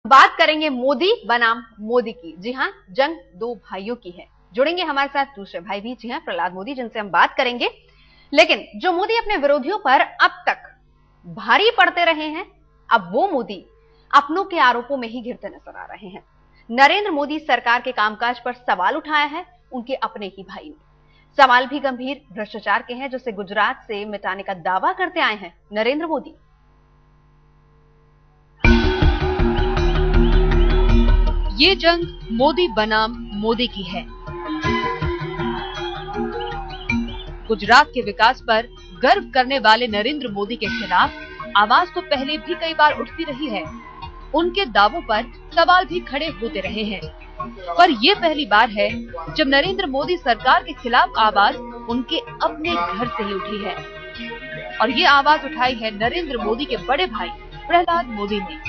बात करेंगे मोदी बनाम मोदी की। जी हाँ, जंग दो भाइयों की है। जुड़ेंगे हमारे साथ दूसरे भाई भी, जी हाँ, प्रहलाद मोदी, जिनसे हम बात करेंगे। लेकिन जो मोदी अपने विरोधियों पर अब तक भारी पड़ते रहे हैं, अब वो मोदी अपनों के आरोपों में ही घिरते नजर आ रहे हैं। नरेंद्र मोदी सरकार के कामकाज पर सवाल उठाया है उनके अपने ही भाई ने। सवाल भी गंभीर भ्रष्टाचार के हैं, जिसे गुजरात से मिटाने का दावा करते आए हैं नरेंद्र मोदी। ये जंग मोदी बनाम मोदी की है। गुजरात के विकास पर गर्व करने वाले नरेंद्र मोदी के खिलाफ आवाज तो पहले भी कई बार उठती रही है। उनके दावों पर सवाल भी खड़े होते रहे हैं, पर ये पहली बार है जब नरेंद्र मोदी सरकार के खिलाफ आवाज उनके अपने घर से ही उठी है। और ये आवाज उठाई है नरेंद्र मोदी के बड़े भाई प्रहलाद मोदी ने।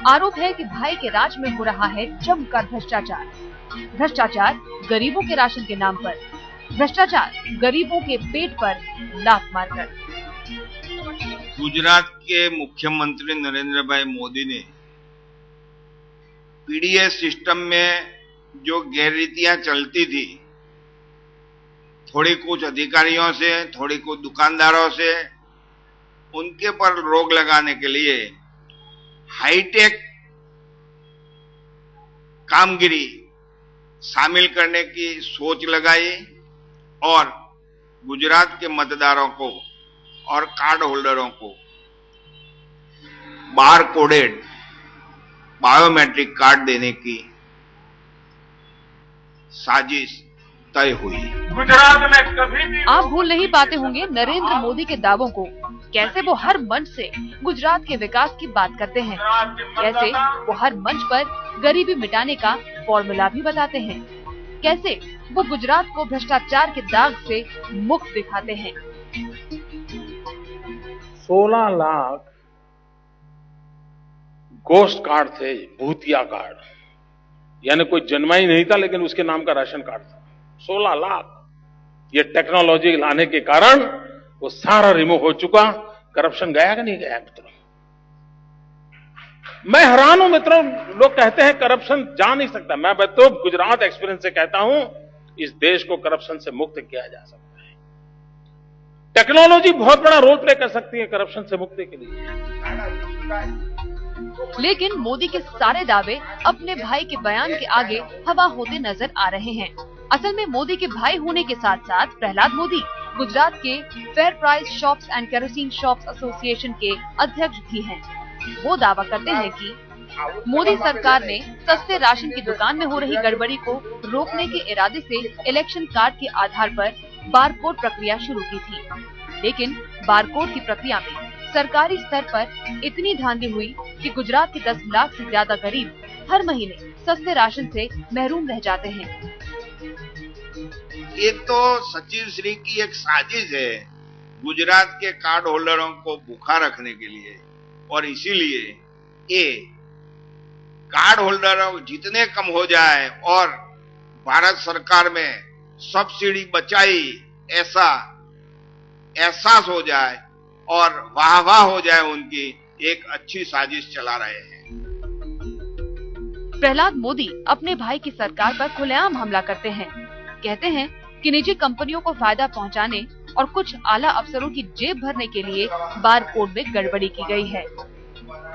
आरोप है कि भाई के राज में हो रहा है जमकर भ्रष्टाचार गरीबों के राशन के नाम पर, भ्रष्टाचार गरीबों के पेट पर लात मारकर। गुजरात के मुख्यमंत्री नरेंद्र भाई मोदी ने पीडीएस सिस्टम में जो गैररीतियां चलती थी, थोड़ी कुछ अधिकारियों से, थोड़ी कुछ दुकानदारों से, उनके पर रोक लगाने के लिए हाईटेक कामगिरी शामिल करने की सोच लगाई और गुजरात के मतदारों को और कार्ड होल्डरों को बार कोडेड बायोमेट्रिक कार्ड देने की साजिश तय हुई। गुजरात में कभी भी आप भूल नहीं पाते होंगे नरेंद्र मोदी के दावों को। कैसे वो हर मंच से गुजरात के विकास की बात करते हैं, कैसे वो हर मंच पर गरीबी मिटाने का फॉर्मूला भी बताते हैं, कैसे वो गुजरात को भ्रष्टाचार के दाग से मुक्त दिखाते हैं। 16 लाख गोस्ट कार्ड थे, भूतिया कार्ड, यानी कोई जन्मा ही नहीं था लेकिन उसके नाम का राशन कार्ड था। 16 लाख। ये टेक्नोलॉजी लाने के कारण वो सारा रिमूव हो चुका। करप्शन गया कि नहीं गया मित्रों? मैं हैरान हूं मित्रों, लोग कहते हैं करप्शन जा नहीं सकता। मैं तो गुजरात एक्सपीरियंस से कहता हूं, इस देश को करप्शन से मुक्त किया जा सकता है। टेक्नोलॉजी बहुत बड़ा रोल प्ले कर सकती है करप्शन से मुक्ति के लिए। लेकिन मोदी के सारे दावे अपने भाई के बयान के आगे हवा होते नजर आ रहे हैं। असल में मोदी के भाई होने के साथ साथ प्रहलाद मोदी गुजरात के fair price shops and kerosene shops association के अध्यक्ष भी हैं। वो दावा करते हैं कि मोदी सरकार ने सस्ते राशन की दुकान में हो रही गड़बड़ी को रोकने के इरादे से इलेक्शन कार्ड के आधार पर बारकोड प्रक्रिया शुरू की थी। लेकिन बारकोड की प्रक्रिया में सरकारी स्तर पर इतनी धांधली हुई कि गुजरात के 10 लाख से ज्यादा गरीब हर महीने सस्ते राशन से महरूम रह जाते हैं। ये तो सचिव श्री की एक साजिश है गुजरात के कार्ड होल्डरों को भूखा रखने के लिए, और इसीलिए ये कार्ड होल्डरों जितने कम हो जाए और भारत सरकार में सब्सिडी बचाई ऐसा एहसास हो जाए और वाह हो जाए उनकी, एक अच्छी साजिश चला रहे हैं। प्रहलाद मोदी अपने भाई की सरकार पर खुलेआम हमला करते हैं। कहते हैं कि निजी कंपनियों को फायदा पहुंचाने और कुछ आला अफसरों की जेब भरने के लिए बारकोड में गड़बड़ी की गई है।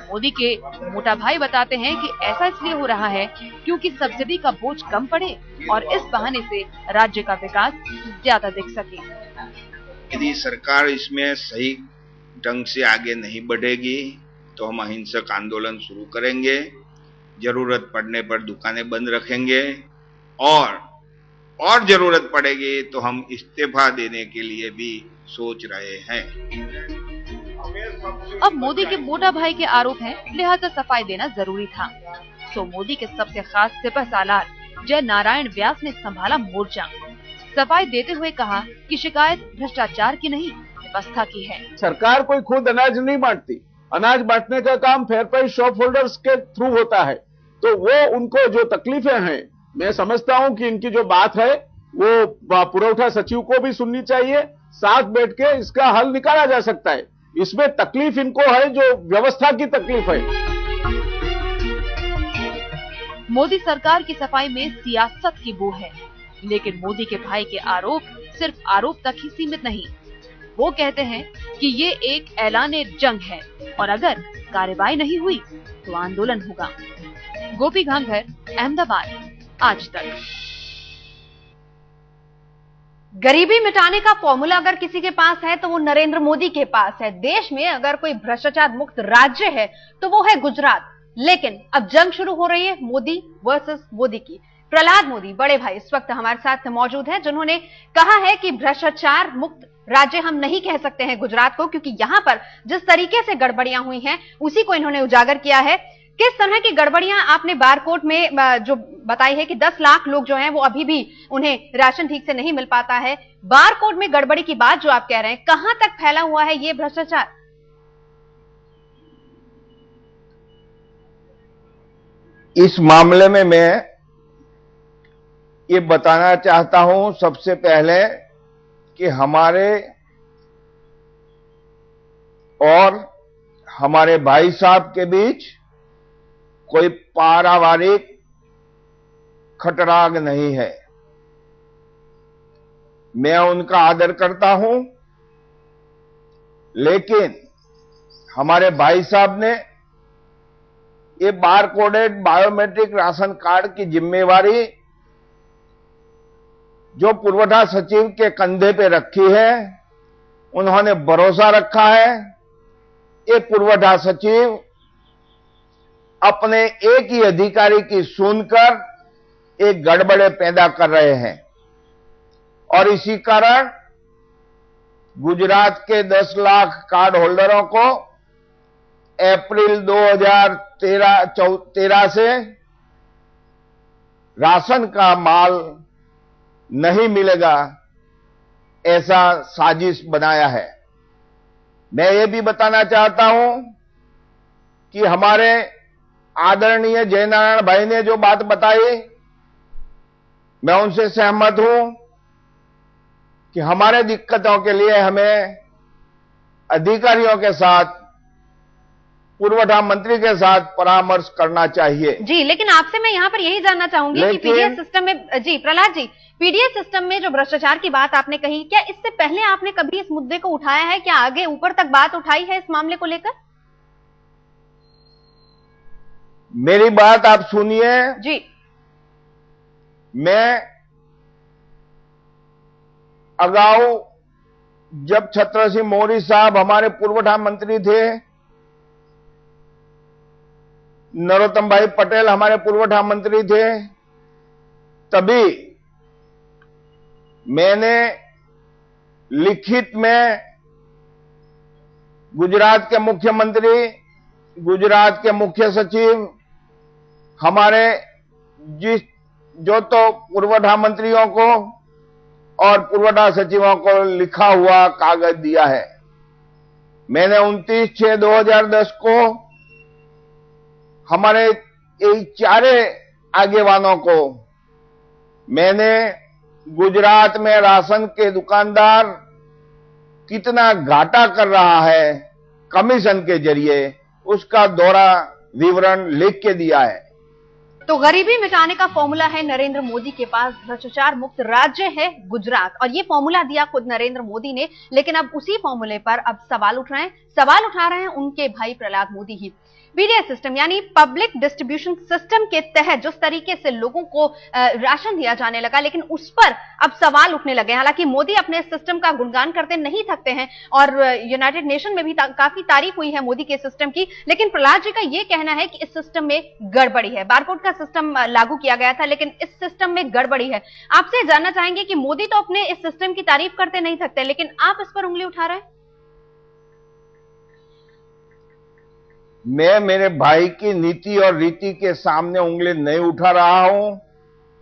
मोदी के मोटा भाई बताते हैं कि ऐसा इसलिए हो रहा है क्योंकि सब्सिडी का बोझ कम पड़े और इस बहाने से राज्य का विकास ज्यादा दिख सके। यदि सरकार इसमें सही ढंग से आगे नहीं बढ़ेगी तो हम अहिंसक आंदोलन शुरू करेंगे, जरूरत पड़ने पर दुकानें बंद रखेंगे और जरूरत पड़ेगी तो हम इस्तीफा देने के लिए भी सोच रहे हैं। अब मोदी के मोटा भाई के आरोप हैं, लिहाजा सफाई देना जरूरी था। तो मोदी के सबसे खास सिपह सालार जय नारायण व्यास ने संभाला मोर्चा। सफाई देते हुए कहा कि शिकायत भ्रष्टाचार की नहीं, व्यवस्था की है। सरकार कोई खुद अनाज नहीं बांटती, अनाज बांटने का काम फेयर प्राइस शॉप होल्डर्स के थ्रू होता है। तो वो उनको जो तकलीफें हैं, मैं समझता हूं कि इनकी जो बात है वो पुरवठा सचिव को भी सुननी चाहिए, साथ बैठ के इसका हल निकाला जा सकता है। इसमें तकलीफ इनको है जो व्यवस्था की तकलीफ है। मोदी सरकार की सफाई में सियासत की बू है, लेकिन मोदी के भाई के आरोप सिर्फ आरोप तक ही सीमित नहीं। वो कहते हैं कि ये एक ऐलाने जंग है और अगर कार्रवाई नहीं हुई तो आंदोलन होगा। गोपी घांघर, अहमदाबाद, आज तक। गरीबी मिटाने का फॉर्मूला अगर किसी के पास है तो वो नरेंद्र मोदी के पास है। देश में अगर कोई भ्रष्टाचार मुक्त राज्य है तो वो है गुजरात। लेकिन अब जंग शुरू हो रही है मोदी वर्सेस मोदी की। प्रहलाद मोदी बड़े भाई इस वक्त हमारे साथ मौजूद हैं, जिन्होंने कहा है कि भ्रष्टाचार मुक्त राज्य हम नहीं कह सकते हैं गुजरात को, क्योंकि यहां पर जिस तरीके से गड़बड़ियां हुई हैं उसी को इन्होंने उजागर किया है। किस तरह की गड़बड़ियां आपने बारकोड में जो बताई है कि 10 लाख लोग जो हैं वो अभी भी उन्हें राशन ठीक से नहीं मिल पाता है। बारकोड में गड़बड़ी की बात जो आप कह रहे हैं, कहां तक फैला हुआ है ये भ्रष्टाचार? इस मामले में मैं ये बताना चाहता हूं सबसे पहले कि हमारे और हमारे भाई साहब के बीच कोई पारिवारिक खटराग नहीं है। मैं उनका आदर करता हूं, लेकिन हमारे भाई साहब ने ये बार कोडेड बायोमेट्रिक राशन कार्ड की जिम्मेवारी जो पुरवठा सचिव के कंधे पे रखी है, उन्होंने भरोसा रखा है। ये पुरवठा सचिव अपने एक ही अधिकारी की सुनकर एक गड़बड़े पैदा कर रहे हैं और इसी कारण गुजरात के 10 लाख कार्ड होल्डरों को अप्रैल 2013 से राशन का माल नहीं मिलेगा, ऐसा साजिश बनाया है। मैं ये भी बताना चाहता हूं कि हमारे आदरणीय जयनारायण भाई ने जो बात बताई, मैं उनसे सहमत हूं कि हमारे दिक्कतों के लिए हमें अधिकारियों के साथ, पुरवठा मंत्री के साथ परामर्श करना चाहिए। जी, लेकिन आपसे मैं यहां पर यही जानना चाहूंगी कि पीडीएस सिस्टम में, जी प्रहलाद जी, पीडीएस सिस्टम में जो भ्रष्टाचार की बात आपने कही, क्या इससे पहले आपने कभी इस मुद्दे को उठाया है? क्या आगे ऊपर तक बात उठाई है इस मामले को लेकर? मेरी बात आप सुनिए जी। मैं अगाऊ जब छत्र सिंह मौर्य साहब हमारे पुरवठा मंत्री थे, नरोत्तम भाई पटेल हमारे पुरवठा मंत्री थे, तभी मैंने लिखित में गुजरात के मुख्यमंत्री, गुजरात के मुख्य सचिव, हमारे जो तो पुरवठा मंत्रियों को और पुरवठा सचिवों को लिखा हुआ कागज दिया है। मैंने 29/6/2010 को हमारे चारे आगेवानों को मैंने गुजरात में राशन के दुकानदार कितना घाटा कर रहा है कमीशन के जरिए, उसका दौरा विवरण लिख के दिया है। तो गरीबी मिटाने का फॉर्मूला है नरेंद्र मोदी के पास, भ्रष्टाचार मुक्त राज्य है गुजरात, और ये फॉर्मूला दिया खुद नरेंद्र मोदी ने। लेकिन अब उसी फॉर्मूले पर अब सवाल उठ रहे हैं, सवाल उठा रहे हैं उनके भाई प्रहलाद मोदी ही। पीडीएस सिस्टम यानी पब्लिक डिस्ट्रीब्यूशन सिस्टम के तहत जिस तरीके से लोगों को राशन दिया जाने लगा, लेकिन उस पर अब सवाल उठने लगे। हालांकि मोदी अपने सिस्टम का गुणगान करते नहीं थकते हैं और यूनाइटेड नेशन में भी काफी तारीफ हुई है मोदी के सिस्टम की, लेकिन प्रहलाद जी का यह कहना है कि इस सिस्टम में गड़बड़ी है। बारकोड का सिस्टम लागू किया गया था, लेकिन इस सिस्टम में गड़बड़ी है। आपसे जानना चाहेंगे कि मोदी तो अपने इस सिस्टम की तारीफ करते नहीं थकते, लेकिन आप इस पर उंगली उठा रहे हैं। मैं मेरे भाई की नीति और रीति के सामने उंगली नहीं उठा रहा हूं,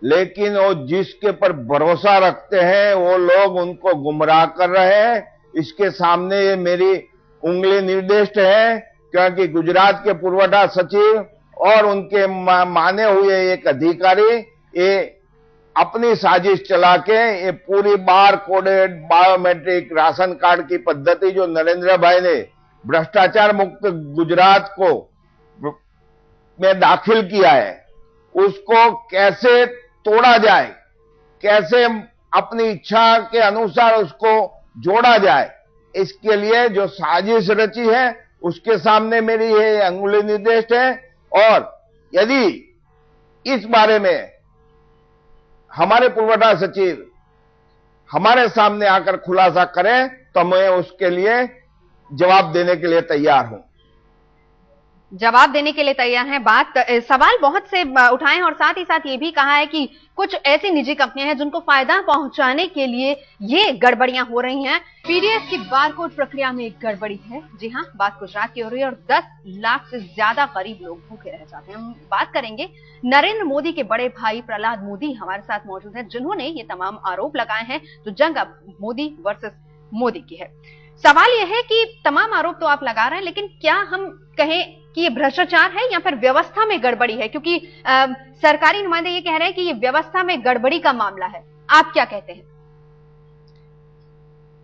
लेकिन वो जिसके पर भरोसा रखते हैं वो लोग उनको गुमराह कर रहे हैं। इसके सामने ये मेरी उंगली निर्दिष्ट है, क्योंकि गुजरात के पुरवठा सचिव और उनके माने हुए एक अधिकारी ये अपनी साजिश चला के ये पूरी बार कोडेड बायोमेट्रिक राशन कार्ड की पद्धति जो नरेंद्र भाई ने भ्रष्टाचार मुक्त गुजरात को में दाखिल किया है, उसको कैसे तोड़ा जाए, कैसे अपनी इच्छा के अनुसार उसको जोड़ा जाए, इसके लिए जो साजिश रची है उसके सामने मेरी ये अंगुली निर्देश है। और यदि इस बारे में हमारे पुरवठा सचिव हमारे सामने आकर खुलासा करें तो मैं उसके लिए जवाब देने के लिए तैयार हूं। जवाब देने के लिए तैयार हैं। सवाल बहुत से उठाए हैं और साथ ही साथ ये भी कहा है कि कुछ ऐसी निजी कंपनियां हैं जिनको फायदा पहुंचाने के लिए ये गड़बड़ियां हो रही हैं। पीडीएस की बारकोड प्रक्रिया में एक गड़बड़ी है। जी हां, बात गुजरात की हो रही है और 10 लाख से ज्यादा गरीब लोग भूखे रह जाते हैं। हम बात करेंगे नरेंद्र मोदी के बड़े भाई प्रहलाद मोदी हमारे साथ मौजूद हैं, जिन्होंने ये तमाम आरोप लगाए हैं। तो जंग अब मोदी वर्सेस मोदी की है। सवाल यह है कि तमाम आरोप तो आप लगा रहे हैं, लेकिन क्या हम कहें कि ये भ्रष्टाचार है या फिर व्यवस्था में गड़बड़ी है? क्योंकि सरकारी नुमाइंदे ये कह रहे हैं कि ये व्यवस्था में गड़बड़ी का मामला है। आप क्या कहते हैं?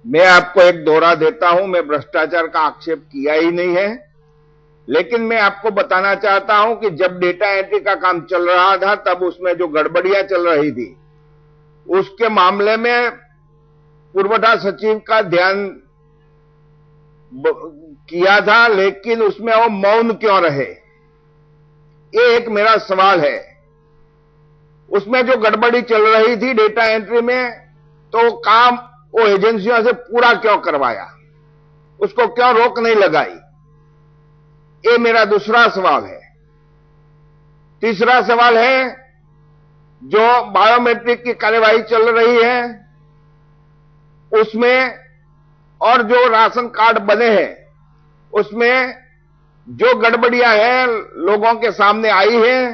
मैं आपको एक दोहरा देता हूं, मैं भ्रष्टाचार का आक्षेप किया ही नहीं है, लेकिन मैं आपको बताना चाहता हूं कि जब डेटा एंट्री का काम चल रहा था तब उसमें जो गड़बड़ियां चल रही थी उसके मामले में पुरवठा सचिव का ध्यान किया था, लेकिन उसमें वो मौन क्यों रहे, ये एक मेरा सवाल है। उसमें जो गड़बड़ी चल रही थी डेटा एंट्री में, तो काम वो एजेंसियों से पूरा क्यों करवाया, उसको क्यों रोक नहीं लगाई, ये मेरा दूसरा सवाल है। तीसरा सवाल है, जो बायोमेट्रिक की कार्यवाही चल रही है उसमें और जो राशन कार्ड बने हैं उसमें जो गड़बड़ियां हैं लोगों के सामने आई हैं,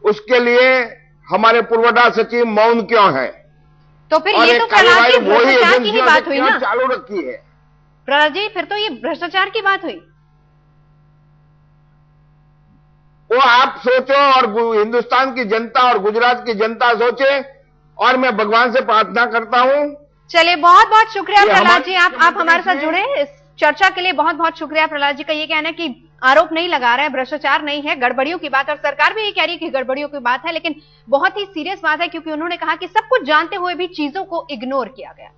उसके लिए हमारे पुरवठा सचिव मौन क्यों है? तो फिर ये तो प्रहलाद जी भ्रष्टाचार की ही बात हुई ना? चालू रखी है प्रहलाद जी, फिर तो ये भ्रष्टाचार की बात हुई। वो आप सोचो और हिंदुस्तान की जनता और गुजरात की जनता सोचे, और मैं भगवान से प्रार्थना करता हूं। चलिए, बहुत बहुत शुक्रिया प्रहलाद जी, आप हमारे साथ जुड़े इस चर्चा के लिए। बहुत बहुत शुक्रिया। प्रहलाद जी का ये कहना है कि आरोप नहीं लगा रहे हैं, भ्रष्टाचार नहीं है, गड़बड़ियों की बात, और सरकार भी ये कह रही है कि गड़बड़ियों की बात है, लेकिन बहुत ही सीरियस बात है क्योंकि उन्होंने कहा कि सब कुछ जानते हुए भी चीजों को इग्नोर किया गया।